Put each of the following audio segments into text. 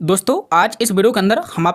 दोस्तों आज इस वीडियो के अंदर हम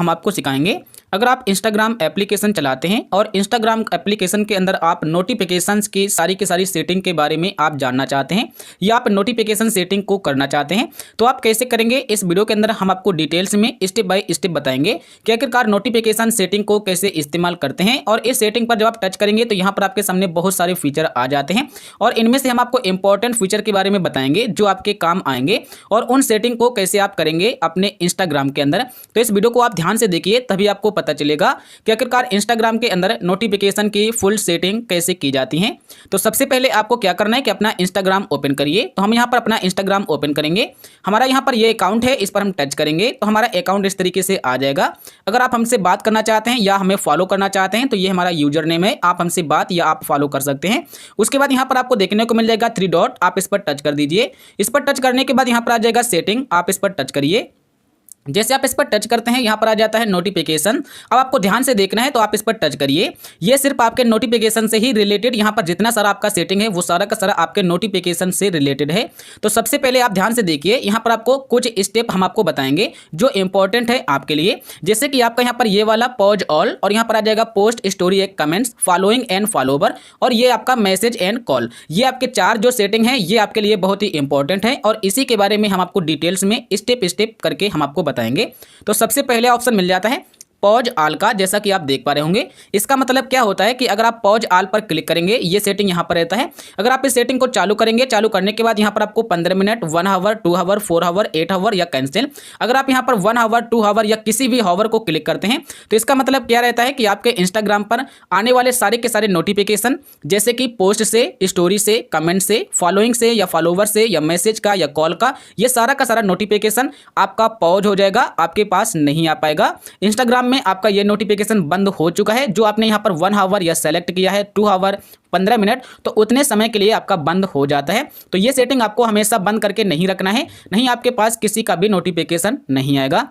आपको सिखाएंगे अगर आप इंस्टाग्राम एप्लीकेशन चलाते हैं और इंस्टाग्राम एप्लीकेशन के अंदर आप नोटिफिकेशंस की सारी सेटिंग के बारे में आप जानना चाहते हैं या आप नोटिफिकेशन सेटिंग को करना चाहते हैं तो आप कैसे करेंगे। इस वीडियो के अंदर हम आपको डिटेल्स में स्टेप बाय स्टेप बताएंगे कि आखिरकार नोटिफिकेशन सेटिंग को कैसे इस्तेमाल करते हैं। और इस सेटिंग पर जब आप टच करेंगे तो यहाँ पर आपके सामने बहुत सारे फीचर आ जाते हैं और इनमें से हम आपको इंपॉर्टेंट फीचर के बारे में बताएंगे जो आपके काम आएंगे और उन सेटिंग को कैसे आप करेंगे अपने इंस्टाग्राम के अंदर। तो इस वीडियो को आप ध्यान से देखिए तभी आपको पता चलेगा कि आखिरकार इंस्टाग्राम के अंदर नोटिफिकेशन की फुल सेटिंग कैसे की जाती है। तो सबसे पहले आपको क्या करना है कि अपना इंस्टाग्राम ओपन करिए। तो हम यहाँ पर अपना इंस्टाग्राम ओपन करेंगे। हमारा यहाँ पर ये अकाउंट है, इस पर हम टच करेंगे तो हमारा अकाउंट इस तरीके से आ जाएगा। अगर आप हमसे बात करना चाहते हैं या हमें फॉलो करना चाहते हैं तो ये हमारा यूजर नेम है, आप हमसे बात या आप फॉलो कर सकते हैं। उसके बाद यहाँ पर आपको देखने को मिल जाएगा 3 डॉट, आप इस पर टच कर दीजिए। इस पर टच करने के बाद यहाँ पर आ जाएगा सेटिंग, आप इस पर टच करिए। जैसे आप इस पर टच करते हैं यहाँ पर आ जाता है नोटिफिकेशन। अब आपको ध्यान से देखना है तो आप इस पर टच करिए। ये सिर्फ आपके नोटिफिकेशन से ही रिलेटेड, यहाँ पर जितना सारा आपका सेटिंग है वो सारा का सारा आपके नोटिफिकेशन से रिलेटेड है। तो सबसे पहले आप ध्यान से देखिए, यहाँ पर आपको कुछ स्टेप हम आपको बताएंगे जो इंपॉर्टेंट है आपके लिए। जैसे कि आपका यहाँ पर ये वाला पॉज ऑल और यहाँ पर आ जाएगा पोस्ट, स्टोरी, एक कमेंट्स, फॉलोइंग एंड फॉलोवर और ये आपका मैसेज एंड कॉल। ये आपके 4 जो सेटिंग है ये आपके लिए बहुत ही इंपॉर्टेंट है और इसी के बारे में हम आपको डिटेल्स में स्टेप स्टेप करके हम आपको बताएंगे। तो सबसे पहले ऑप्शन मिल जाता है पॉज आल का, जैसा कि आप देख पा रहे होंगे। इसका मतलब क्या होता है कि अगर आप पॉज आल पर क्लिक करेंगे ये सेटिंग यहाँ पर रहता है। अगर आप इस सेटिंग को चालू करेंगे, चालू करने के बाद यहाँ पर आपको 15 minute, 1 hour, 2 hour, 4 hour, 8 hour या कैंसिल। अगर आप यहाँ पर 1 आवर, 2 आवर या किसी भी आवर को क्लिक करते हैं तो इसका मतलब क्या रहता है कि आपके इंस्टाग्राम पर आने वाले सारे के सारे नोटिफिकेशन जैसे कि पोस्ट से, स्टोरी से, कमेंट से, फॉलोइंग से या फॉलोवर से या मैसेज का या कॉल का, ये सारा का सारा नोटिफिकेशन आपका पॉज हो जाएगा, आपके पास नहीं आ पाएगा। इंस्टाग्राम में आपका ये नोटिफिकेशन बंद हो चुका है। जो आपने यहाँ पर 1 आवर या सेलेक्ट किया है, 2 आवर, 15 मिनट, तो उतने समय के लिए आपका बंद हो जाता है। तो ये सेटिंग आपको हमेशा बंद करके नहीं रखना है, नहीं आपके पास किसी का भी नोटिफिकेशन नहीं आएगा।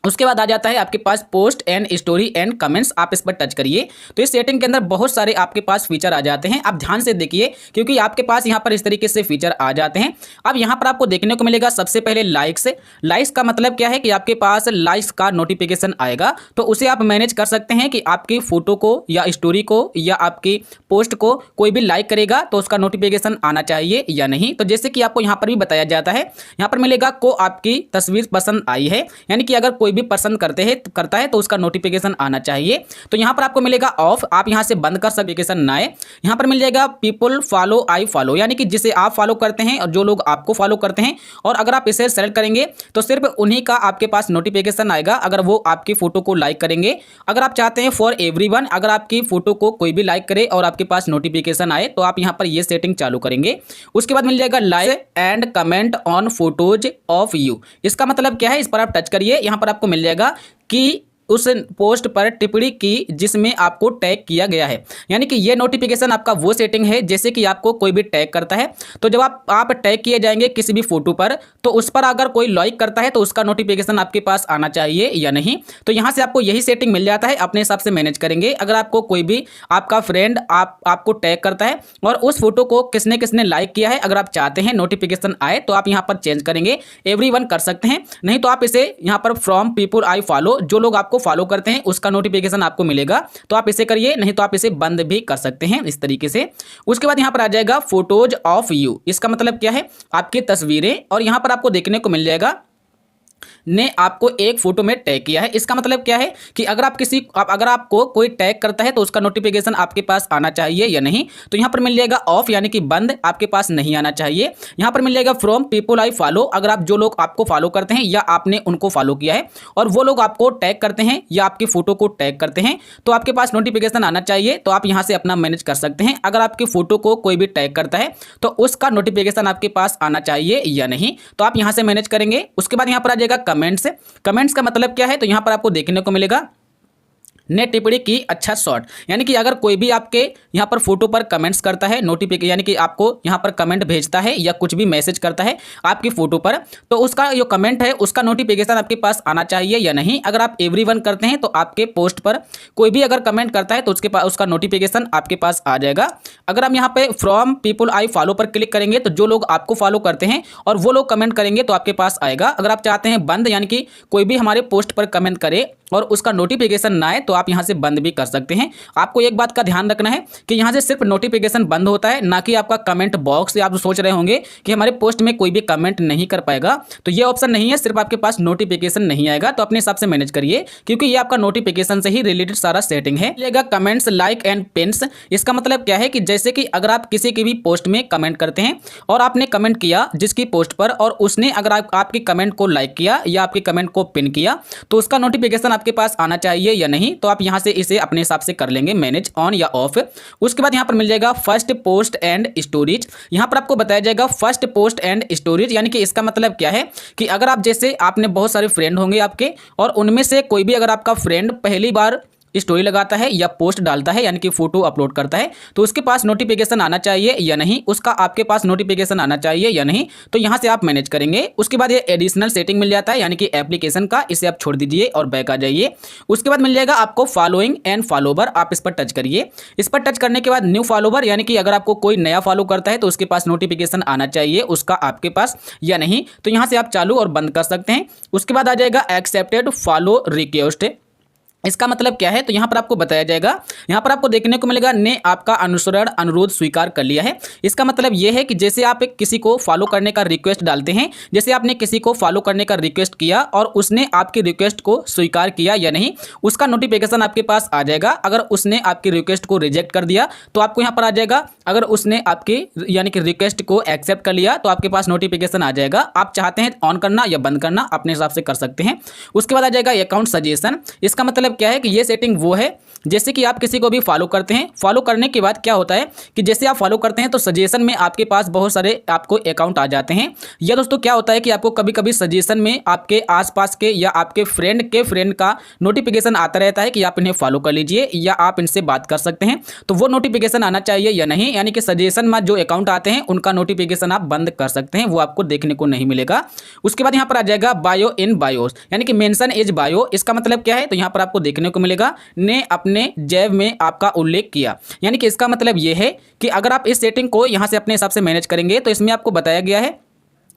उसके बाद आ जाता है आपके पास post and story and comments, आप इस पर टच करिए। तो इस सेटिंग के अंदर बहुत सारे आपके पास फीचर आ जाते हैं, आप ध्यान से देखिए क्योंकि आपके पास यहाँ पर इस तरीके से फीचर आ जाते हैं। अब यहाँ पर आपको देखने को मिलेगा सबसे पहले लाइक्स। लाइक्स का मतलब क्या है कि आपके पास लाइक्स का नोटिफिकेशन आएगा तो उसे आप मैनेज कर सकते हैं कि आपकी फोटो को या स्टोरी को या आपकी पोस्ट को कोई भी लाइक करेगा तो उसका नोटिफिकेशन आना चाहिए या नहीं। तो जैसे कि आपको यहाँ पर भी बताया जाता है, यहाँ पर मिलेगा को आपकी तस्वीर पसंद आई है, यानी कि अगर कोई भी पसंद करता है तो उसका नोटिफिकेशन आना चाहिए। तो यहां पर आपको मिलेगा ऑफ, आप यहां से बंद कर सकते, नोटिफिकेशन ना आए। यहां पर मिल जाएगा पीपल फॉलो आई फॉलो, यानी कि जिसे आप फॉलो करते हैं और जो लोग आपको फॉलो करते हैं। और अगर आप इसे सेलेक्ट करेंगे तो सिर्फ उन्हीं का आपके पास नोटिफिकेशन आएगा अगर वो आपकी फोटो को लाइक करेंगे। अगर आप चाहते हैं फॉर एवरीवन, अगर आपकी फोटो को कोई भी लाइक करे और आपके पास नोटिफिकेशन आए तो आप यहां पर ये सेटिंग चालू करेंगे। उसके बाद मिल जाएगा like and comment on photos of you. इसका मतलब क्या है, इस पर आप टच करिए। यहां पर आपको मिल जाएगा कि उस पोस्ट पर टिप्पणी की जिसमें आपको टैग किया गया है, यानी कि ये नोटिफिकेशन आपका वो सेटिंग है जैसे कि आपको कोई भी टैग करता है तो जब आप टैग किए जाएंगे किसी भी फोटो पर तो उस पर अगर कोई लाइक करता है तो उसका नोटिफिकेशन आपके पास आना चाहिए या नहीं। तो यहाँ से आपको यही सेटिंग मिल जाता है, अपने हिसाब से मैनेज करेंगे। अगर आपको कोई भी आपका फ्रेंड आपको टैग करता है और उस फोटो को किसने किसने लाइक किया है, अगर आप चाहते हैं नोटिफिकेशन आए तो आप यहाँ पर चेंज करेंगे, एवरीवन कर सकते हैं। नहीं तो आप इसे यहाँ पर फ्रॉम पीपल आई फॉलो, जो लोग आपको फॉलो करते हैं उसका नोटिफिकेशन आपको मिलेगा तो आप इसे करिए, नहीं तो आप इसे बंद भी कर सकते हैं इस तरीके से। उसके बाद यहां पर आ जाएगा फोटोज ऑफ यू। इसका मतलब क्या है, आपकी तस्वीरें, और यहां पर आपको देखने को मिल जाएगा ने आपको एक फोटो में टैग किया है। इसका मतलब क्या है कि अगर आपको कोई टैग करता है तो उसका नोटिफिकेशन आपके पास आना चाहिए या नहीं। तो यहाँ पर मिल जाएगा ऑफ, यानी कि बंद, आपके पास नहीं आना चाहिए। यहाँ पर मिल जाएगा फ्रॉम पीपल आई फॉलो, अगर आप जो लोग आपको फॉलो करते हैं या आपने उनको फॉलो किया है और वो लोग आपको टैग करते हैं या आपकी फोटो को टैग करते हैं तो आपके पास नोटिफिकेशन आना चाहिए। तो आप यहाँ से अपना मैनेज कर सकते हैं, अगर आपकी फोटो को कोई भी टैग करता है तो उसका नोटिफिकेशन आपके पास आना चाहिए या नहीं, तो आप यहाँ से मैनेज करेंगे। उसके बाद यहाँ पर आ जाएगा कमेंट्स। कमेंट्स का मतलब क्या है, तो यहाँ पर आपको देखने को मिलेगा ने टिप्पणी की अच्छा शॉट, यानी कि अगर कोई भी आपके यहाँ पर फोटो पर कमेंट्स करता है, नोटिफिकेशन यानी कि आपको यहाँ पर कमेंट भेजता है या कुछ भी मैसेज करता है आपकी फोटो पर, तो उसका जो कमेंट है उसका नोटिफिकेशन आपके पास आना चाहिए या नहीं। अगर आप एवरीवन करते हैं तो आपके पोस्ट पर कोई भी अगर कमेंट करता है तो उसके पास उसका नोटिफिकेशन आपके पास आ जाएगा। अगर हम यहाँ पे फ्रॉम पीपल आई फॉलो पर क्लिक करेंगे तो जो लोग आपको फॉलो करते हैं और वो लोग कमेंट करेंगे तो आपके पास आएगा। अगर आप चाहते हैं बंद, यानी कि कोई भी हमारे पोस्ट पर कमेंट करे और उसका नोटिफिकेशन ना आए, तो आप यहां से बंद भी कर सकते हैं। आपको एक बात का ध्यान रखना है कि यहां से सिर्फ नोटिफिकेशन बंद होता है, ना कि आपका कमेंट बॉक्स। आप सोच रहे होंगे कि हमारे पोस्ट में कोई भी कमेंट नहीं कर पाएगा, तो ये ऑप्शन नहीं है, सिर्फ आपके पास नोटिफिकेशन नहीं आएगा। तो अपने हिसाब से मैनेज करिए, क्योंकि ये आपका नोटिफिकेशन से ही रिलेटेड सारा सेटिंग है। कमेंट्स, लाइक एंड पिन्स, इसका मतलब क्या है कि जैसे कि अगर आप किसी की भी पोस्ट में कमेंट करते हैं और आपने कमेंट किया जिसकी पोस्ट पर, और उसने अगर आपकी कमेंट को लाइक किया या आपकी कमेंट को पिन किया, तो उसका नोटिफिकेशन आपके पास आना चाहिए या नहीं। तो आप यहां से इसे अपने हिसाब से कर लेंगे मैनेज ऑन या ऑफ। उसके बाद यहां पर मिल जाएगा फर्स्ट पोस्ट एंड स्टोरेज। यहां पर आपको बताया जाएगा फर्स्ट पोस्ट एंड स्टोरेज, यानी कि इसका मतलब क्या है कि अगर आप जैसे आपने बहुत सारे फ्रेंड होंगे आपके, और उनमें से कोई भी अगर आपका फ्रेंड पहली बार स्टोरी लगाता है या पोस्ट डालता है, यानी कि फोटो अपलोड करता है, तो उसके पास नोटिफिकेशन आना चाहिए या नहीं, उसका आपके पास नोटिफिकेशन आना चाहिए या नहीं। तो यहां से आप मैनेज करेंगे। उसके बाद ये एडिशनल सेटिंग मिल जाता है, यानी कि एप्लीकेशन का, इसे आप छोड़ दीजिए और बैक आ जाइए। उसके बाद मिल जाएगा आपको फॉलोइंग एंड फॉलोवर, आप इस पर टच करिए। इस पर टच करने के बाद न्यू फॉलोवर, यानी कि अगर आपको कोई नया फॉलो करता है तो उसके पास नोटिफिकेशन आना चाहिए उसका आपके पास या नहीं। तो यहां से आप चालू और बंद कर सकते हैं। उसके बाद आ जाएगा एक्सेप्टेड फॉलो रिक्वेस्ट। इसका मतलब क्या है, तो यहां पर आपको बताया जाएगा, यहां पर आपको देखने को मिलेगा ने आपका अनुसरण अनुरोध स्वीकार कर लिया है। इसका मतलब यह है कि जैसे आप किसी को फॉलो करने का रिक्वेस्ट डालते हैं, जैसे आपने किसी को फॉलो करने का रिक्वेस्ट किया और उसने आपकी रिक्वेस्ट को स्वीकार किया या नहीं, उसका नोटिफिकेशन आपके पास आ जाएगा। अगर उसने आपकी रिक्वेस्ट को रिजेक्ट कर दिया तो आपको यहां पर आ जाएगा। अगर उसने आपकी यानी कि रिक्वेस्ट को एक्सेप्ट कर लिया तो आपके पास नोटिफिकेशन आ जाएगा। आप चाहते हैं ऑन करना या बंद करना, अपने हिसाब से कर सकते हैं। उसके बाद आ जाएगा अकाउंट सजेशन। इसका मतलब क्या है कि ये सेटिंग वो है जैसे कि आप किसी को भी फॉलो करते हैं, फॉलो करने के बाद क्या होता है कि जैसे आप फॉलो करते हैं तो सजेशन में आपके पास बहुत सारे आपको अकाउंट आ जाते हैं। या दोस्तों क्या होता है कि आपको कभी कभी सजेशन में आपके आसपास के या आपके फ्रेंड का नोटिफिकेशन आता रहता है कि आप इन्हें फॉलो कर लीजिए या आप इनसे बात कर सकते हैं। तो वो नोटिफिकेशन आना चाहिए या नहीं, यानी कि सजेशन में जो अकाउंट आते हैं उनका नोटिफिकेशन आप बंद कर सकते हैं, वो आपको देखने को नहीं मिलेगा। उसके बाद यहाँ पर आ जाएगा बायो इन बायोस, यानी कि मेंशन एज बायो। इसका मतलब क्या है, तो यहाँ पर आपको देखने को मिलेगा ने अपने जैव में आपका उल्लेख किया, यानी कि इसका मतलब यह है कि अगर आप इस सेटिंग को यहां से अपने हिसाब से मैनेज करेंगे तो इसमें आपको बताया गया है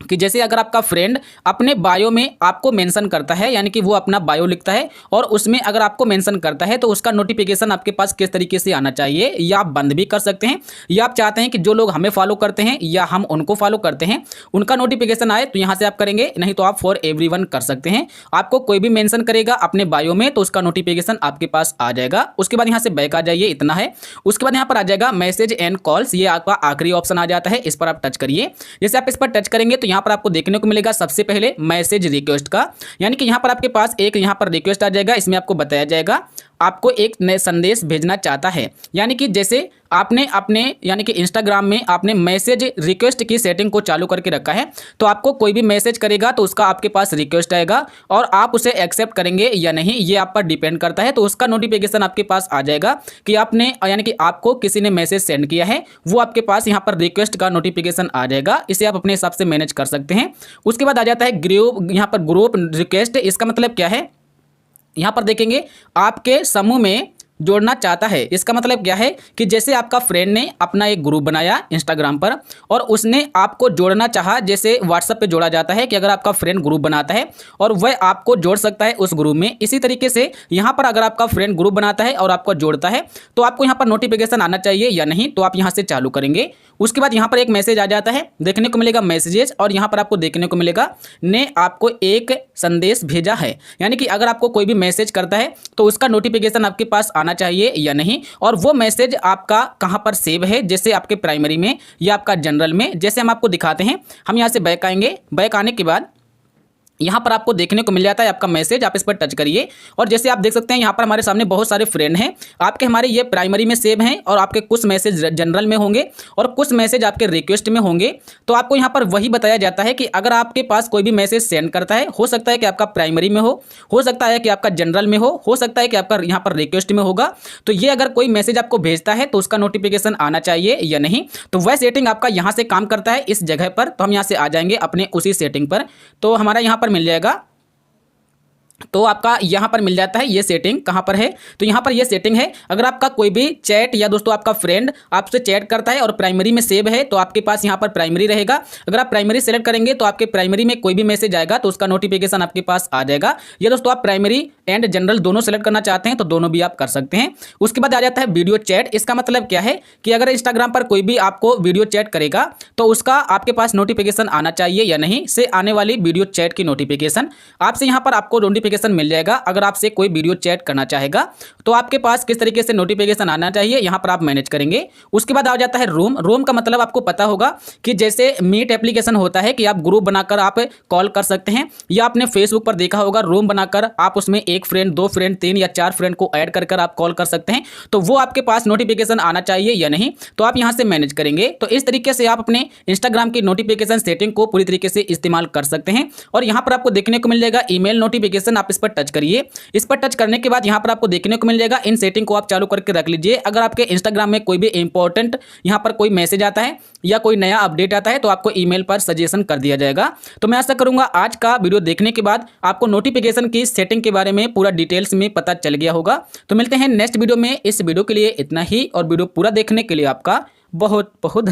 कि जैसे अगर आपका फ्रेंड अपने बायो में आपको मेंशन करता है, यानी कि वो अपना बायो लिखता है और उसमें अगर आपको मेंशन करता है तो उसका नोटिफिकेशन आपके पास किस तरीके से आना चाहिए, या आप बंद भी कर सकते हैं, या आप चाहते हैं कि जो लोग हमें फॉलो करते हैं या हम उनको फॉलो करते हैं उनका नोटिफिकेशन आए तो यहाँ से आप करेंगे, नहीं तो आप फॉर एवरीवन कर सकते हैं। आपको कोई भी मेंशन करेगा अपने बायो में तो उसका नोटिफिकेशन आपके पास आ जाएगा। उसके बाद यहाँ से बैक आ जाइए, इतना है। उसके बाद यहाँ पर आ जाएगा मैसेज एंड कॉल्स, ये आपका आखिरी ऑप्शन आ जाता है, इस पर आप टच करिए। जैसे आप इस पर टच करेंगे तो यहाँ पर आपको देखने को मिलेगा सबसे पहले मैसेज रिक्वेस्ट का, यानी कि यहाँ पर आपके पास एक यहाँ पर रिक्वेस्ट आ जाएगा। इसमें आपको बताया जाएगा आपको एक नए संदेश भेजना चाहता है, यानी कि जैसे आपने अपने यानी कि इंस्टाग्राम में आपने मैसेज रिक्वेस्ट की सेटिंग को चालू करके रखा है, तो आपको कोई भी मैसेज करेगा तो उसका आपके पास रिक्वेस्ट आएगा और आप उसे एक्सेप्ट करेंगे या नहीं, ये आप पर डिपेंड करता है। तो उसका नोटिफिकेशन आपके पास आ जाएगा कि आपने यानी कि आपको किसी ने मैसेज सेंड किया है, वो आपके पास यहाँ पर रिक्वेस्ट का नोटिफिकेशन आ जाएगा। इसे आप अपने हिसाब से मैनेज कर सकते हैं। उसके बाद आ जाता है ग्रुप, यहाँ पर ग्रुप रिक्वेस्ट। इसका मतलब क्या है, यहाँ पर देखेंगे आपके समूह में जोड़ना चाहता है। इसका मतलब क्या है कि जैसे आपका फ्रेंड ने अपना एक ग्रुप बनाया इंस्टाग्राम पर और उसने आपको जोड़ना चाहा, जैसे व्हाट्सएप पे जोड़ा जाता है कि अगर आपका फ्रेंड ग्रुप बनाता है और वह आपको जोड़ सकता है उस ग्रुप में, इसी तरीके से यहाँ पर अगर आपका फ्रेंड ग्रुप बनाता है और आपको जोड़ता है तो आपको यहाँ पर नोटिफिकेशन आना चाहिए या नहीं, तो आप यहाँ से चालू करेंगे। उसके बाद यहाँ पर एक मैसेज आ जाता है, देखने को मिलेगा मैसेजेस, और यहाँ पर आपको देखने को मिलेगा ने आपको एक संदेश भेजा है, यानी कि अगर आपको कोई भी मैसेज करता है तो उसका नोटिफिकेशन आपके पास आना चाहिए या नहीं, और वो मैसेज आपका कहाँ पर सेव है, जैसे आपके प्राइमरी में या आपका जनरल में। जैसे हम आपको दिखाते हैं, हम यहाँ से बैक आएंगे। बैक आने के बाद यहाँ पर आपको देखने को मिल जाता है आपका मैसेज, आप इस पर टच करिए और जैसे आप देख सकते हैं यहाँ पर हमारे सामने बहुत सारे फ्रेंड हैं, आपके हमारे ये प्राइमरी में सेव हैं और आपके कुछ मैसेज जनरल में होंगे और कुछ मैसेज आपके रिक्वेस्ट में होंगे। तो आपको यहाँ पर वही बताया जाता है कि अगर आपके पास कोई भी मैसेज सेंड करता है, हो सकता है कि आपका प्राइमरी में हो सकता है कि आपका जनरल में हो सकता है कि आपका यहाँ पर रिक्वेस्ट में होगा। तो ये अगर कोई मैसेज आपको भेजता है तो उसका नोटिफिकेशन आना चाहिए या नहीं, तो वह सेटिंग आपका यहाँ से काम करता है इस जगह पर। तो हम यहाँ से आ जाएंगे अपने उसी सेटिंग पर, तो हमारा यहाँ पर मिल जाएगा, तो आपका यहाँ पर मिल जाता है ये सेटिंग कहाँ पर है, तो यहाँ पर ये सेटिंग है। अगर आपका कोई भी चैट या दोस्तों आपका फ्रेंड आपसे चैट करता है और प्राइमरी में सेव है तो आपके पास यहाँ पर प्राइमरी रहेगा। अगर आप प्राइमरी सेलेक्ट करेंगे तो आपके प्राइमरी में कोई भी मैसेज आएगा तो उसका नोटिफिकेशन आपके पास आ जाएगा। या दोस्तों आप प्राइमरी एंड जनरल दोनों सेलेक्ट करना चाहते हैं तो दोनों भी आप कर सकते हैं। उसके बाद आ जाता है वीडियो चैट। इसका मतलब क्या है कि अगर इंस्टाग्राम पर कोई भी आपको वीडियो चैट करेगा तो उसका आपके पास नोटिफिकेशन आना चाहिए या नहीं, से आने वाली वीडियो चैट की नोटिफिकेशन आपसे यहाँ पर आपको नोटिफिकेशन मिल जाएगा। अगर आपसे कोई वीडियो चैट करना चाहेगा तो आपके पास किस तरीके से नोटिफिकेशन आना चाहिए यहाँ पर आप मैनेज करेंगे। उसके बाद आ जाता है रूम। रूम का मतलब आपको पता होगा कि जैसे मीट एप्लीकेशन होता है कि आप ग्रुप बनाकर आप कॉल कर सकते हैं, या आपने फेसबुक पर देखा होगा रूम बनाकर आप उसमें 1 फ्रेंड 2 फ्रेंड 3 या 4 फ्रेंड को ऐड कर आप कॉल कर सकते हैं। तो वो आपके पास नोटिफिकेशन आना चाहिए या नहीं, तो आप यहाँ से मैनेज करेंगे। तो इस तरीके से आप अपने इंस्टाग्राम की नोटिफिकेशन सेटिंग को पूरी तरीके से इस्तेमाल कर सकते हैं। और यहाँ पर आपको देखने को मिल जाएगा ईमेल नोटिफिकेशन, आप इस पर टच करिए। इस पर टच करने के बाद यहाँ पर आपको देखने को मिल जाएगा इन सेटिंग को आप चालू करके रख लीजिए। अगर आपके इंस्टाग्राम में कोई भी इंपॉर्टेंट यहाँ पर कोई मैसेज आता है या कोई नया अपडेट आता है तो आपको ईमेल पर सजेशन कर दिया जाएगा। तो मैं ऐसा करूंगा आज का वीडियो देखने के बाद आपको नोटिफिकेशन की सेटिंग के बारे में पूरा डिटेल्स में पता चल गया होगा। तो मिलते हैं नेक्स्ट वीडियो में। इस वीडियो के लिए इतना ही और वीडियो पूरा देखने के लिए आपका बहुत बहुत धन्यवाद।